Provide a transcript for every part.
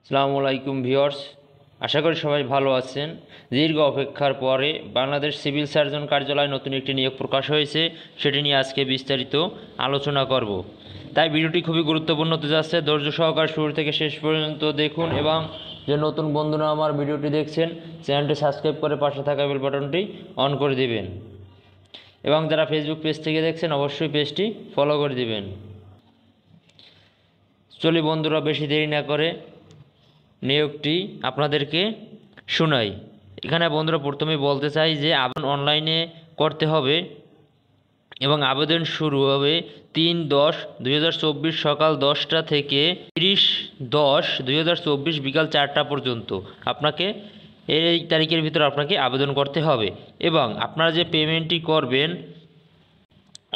আসসালামু আলাইকুম ভিউয়ার্স, আশা করি সবাই ভালো আছেন। দীর্ঘ অপেক্ষার পরে বাংলাদেশ সিভিল সার্জন কার্যালয়ে নতুন একটি নিয়োগ প্রকাশ হয়েছে, সেটি নিয়ে আজকে বিস্তারিত আলোচনা করব। তাই ভিডিওটি খুবই গুরুত্বপূর্ণ হতে যাচ্ছে। ধৈর্য সহকারে শুরু থেকে শেষ পর্যন্ত দেখুন এবং যে নতুন বন্ধুরা আমার ভিডিওটি দেখছেন চ্যানেলটি সাবস্ক্রাইব করে পাশে থাকা বেল বাটনটি অন করে দিবেন এবং যারা ফেসবুক পেজ থেকে দেখছেন অবশ্যই পেজটি ফলো করে দিবেন। চলি বন্ধুরা, বেশি দেরি না করে নিয়োগটি আপনাদেরকে শোনাই। এখানে বন্ধুরা প্রথমেই বলতে চাই যে আবেদন অনলাইনে করতে হবে এবং আবেদন শুরু হবে 3/10/2024 সকাল 10টা থেকে 30/10/2024 বিকাল 4টা পর্যন্ত আপনাকে এই তারিখের ভিতরে আপনাকে আবেদন করতে হবে এবং আপনারা যে পেমেন্টটি করবেন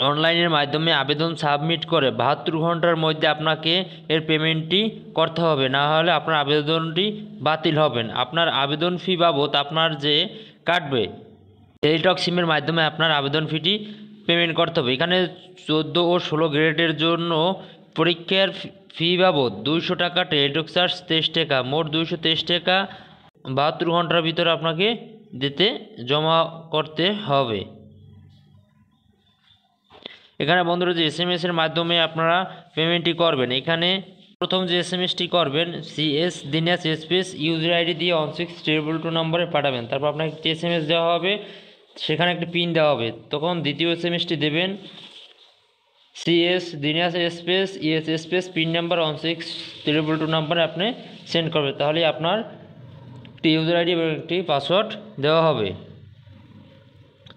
অনলাইনের মাধ্যমে আবেদন সাবমিট করে 72 ঘন্টার মধ্যে আপনাকে এর পেমেন্টটি করতে হবে, না হলে আপনার আবেদনটি বাতিল হবেন। আপনার আবেদন ফি বাবদ আপনার যে কাটবে টেলিটক সিমের মাধ্যমে আপনার আবেদন ফিটি পেমেন্ট করতে হবে। এখানে 14 ও 16 গ্রেডের জন্য পরীক্ষার ফি বাবদ 200 টাকা, টেলিটক চার্জ 23 টাকা, মোট 223 টাকা 72 ঘন্টার ভিতরে আপনাকে দিতে জমা করতে হবে। এখানে বন্ধুরা যে SMS এর মাধ্যমে আপনারা পেমেন্টটি করবেন, এখানে প্রথম যে SMSটি করবেন CS দিনাজ স্পেস ইউজার আইডি দিয়ে 1622 নম্বরে পাঠাবেন। তারপর আপনাকে একটি SMS দেওয়া হবে, সেখানে একটি পিন দেওয়া হবে। তখন দ্বিতীয় SMSটি দেবেন CS দিনাজ space ES space PIN number 1622 নম্বরে আপনি সেন্ড করবেন। তাহলে আপনার একটি ইউজার আইডি এবং একটি পাসওয়ার্ড দেওয়া হবে।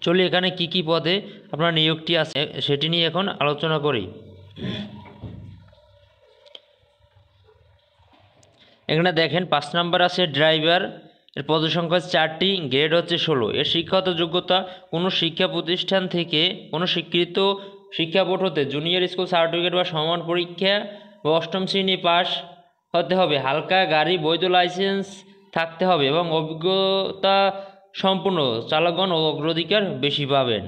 চলি এখানে কি পদে আপনার নিয়োগটি আছে সেটি নিয়ে এখন আলোচনা করি। এখানে দেখেন 5 নাম্বার আছে ড্রাইভার, এর পদসংখ্যা 4টি, গ্রেড হচ্ছে 16। এর শিক্ষাগত যোগ্যতা কোনো শিক্ষা প্রতিষ্ঠান থেকে কোনো স্বীকৃত শিক্ষা বোর্ড হতে জুনিয়র স্কুল সার্টিফিকেট বা সমান পরীক্ষা বা 8ম শ্রেণী পাস হতে হবে। হালকা গাড়ি বৈধ লাইসেন্স থাকতে হবে এবং অভিজ্ঞতা সম্পূর্ণ চালকগণ অগ্রাধিকার বেশি পাবেন।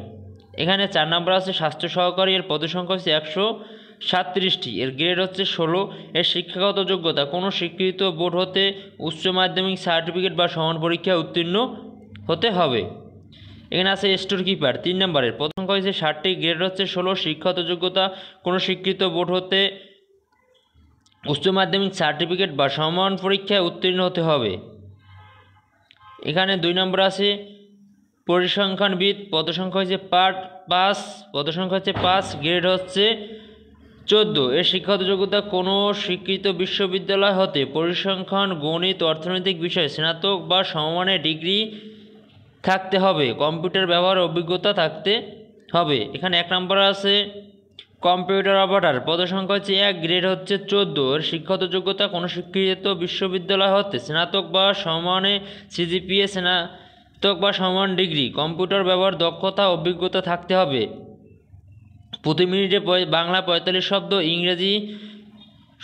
এখানে 4 নাম্বার আছে স্বাস্থ্য সহকারী, এর পদসংখ্যা হচ্ছে 137টি, এর গ্রেড হচ্ছে 16। এর শিক্ষাগত যোগ্যতা কোনো স্বীকৃত বোর্ড হতে উচ্চ মাধ্যমিক সার্টিফিকেট বা সমান পরীক্ষায় উত্তীর্ণ হতে হবে। এখানে আছে স্টোর কিপার 3 নম্বরের, পদসংখ্যা হচ্ছে 60টি, গ্রেড হচ্ছে 16। শিক্ষাগত যোগ্যতা কোনো স্বীকৃত বোর্ড হতে উচ্চ মাধ্যমিক সার্টিফিকেট বা সমান পরীক্ষায় উত্তীর্ণ হতে হবে। এখানে 2 নম্বর আছে পরিসংখ্যানবিদ, পদসংখ্যা হচ্ছে 5, পদসংখ্যা হচ্ছে 5, গ্রেড হচ্ছে 14। এর শিক্ষাগত যোগ্যতা কোনো স্বীকৃত বিশ্ববিদ্যালয় হতে পরিসংখ্যান, গণিত, অর্থনৈতিক বিষয়ে স্নাতক বা সমমানের ডিগ্রি থাকতে হবে, কম্পিউটার ব্যবহার অভিজ্ঞতা থাকতে হবে। এখানে 1 নম্বর আছে কম্পিউটার অপারেটর, পদসংখ্যা হচ্ছে 1, গ্রেড হচ্ছে 14। এর শিক্ষাগত যোগ্যতা কোনো স্বীকৃত বিশ্ববিদ্যালয় হতে স্নাতক বা সমানে CGPA স্নাতক বা সমান ডিগ্রি, কম্পিউটার ব্যবহার দক্ষতা অভিজ্ঞতা থাকতে হবে। প্রতি মিনিটে বাংলা 45 শব্দ, ইংরেজি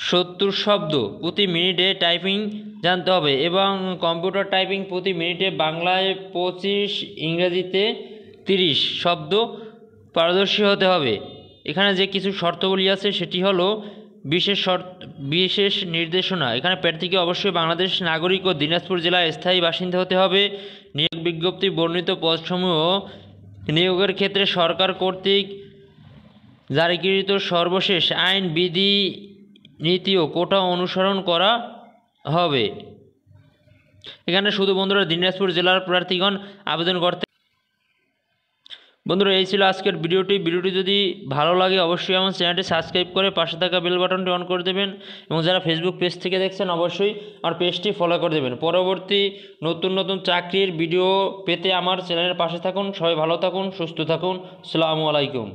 70 শব্দ প্রতি মিনিটে টাইপিং জানতে হবে এবং কম্পিউটার টাইপিং প্রতি মিনিটে বাংলায় 25, ইংরেজিতে 30 শব্দ পারদর্শী হতে হবে। এখানে যে কিছু শর্তগুলি আছে সেটি হলো বিশেষ নির্দেশনা। এখানে প্রার্থীকে অবশ্যই বাংলাদেশ নাগরিক ও দিনাজপুর জেলার স্থায়ী বাসিন্দা হতে হবে। নিয়োগ বিজ্ঞপ্তি বর্ণিত পদসমূহ নিয়োগের ক্ষেত্রে সরকার কর্তৃক জারিকৃত সর্বশেষ আইন, বিধি, নীতি ও কোটা অনুসরণ করা হবে। এখানে শুধু বন্ধুরা দিনাজপুর জেলার প্রার্থীগণ আবেদন করতে। বন্ধুরা এই ছিল আজকের ভিডিওটি যদি ভালো লাগে অবশ্যই আমার চ্যানেলটি সাবস্ক্রাইব করে পাশে থাকা বেল বাটনটি অন করে দেবেন এবং যারা ফেসবুক পেজ থেকে দেখছেন অবশ্যই আমার পেজটি ফলো করে দেবেন। পরবর্তী নতুন চাকরির ভিডিও পেতে আমার চ্যানেলের পাশে থাকুন। সবাই ভালো থাকুন, সুস্থ থাকুন। আসসালামু আলাইকুম।